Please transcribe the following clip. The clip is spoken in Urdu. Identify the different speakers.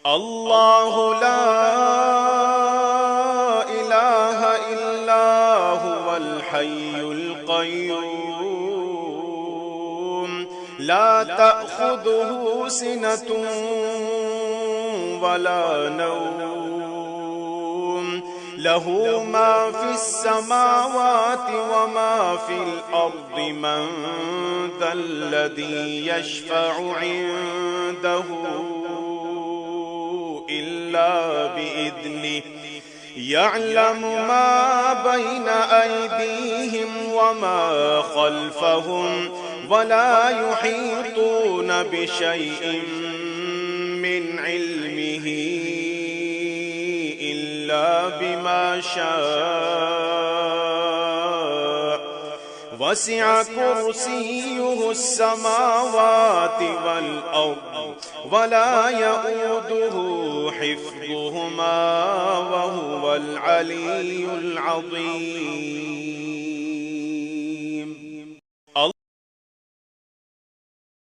Speaker 1: الله لا إله إلا هو الحي القيوم لا تأخذه سنة ولا نوم له ما في السماوات وما في الأرض من ذا الذي يشفع عنده إلا بإذنه يعلم ما بين أيديهم وما خلفهم ولا يحيطون بشيء من علمه إلا بما شاء وسع كرسيه السماوات والأرض ولا يؤوده حفظهما وهو العلي العظيم.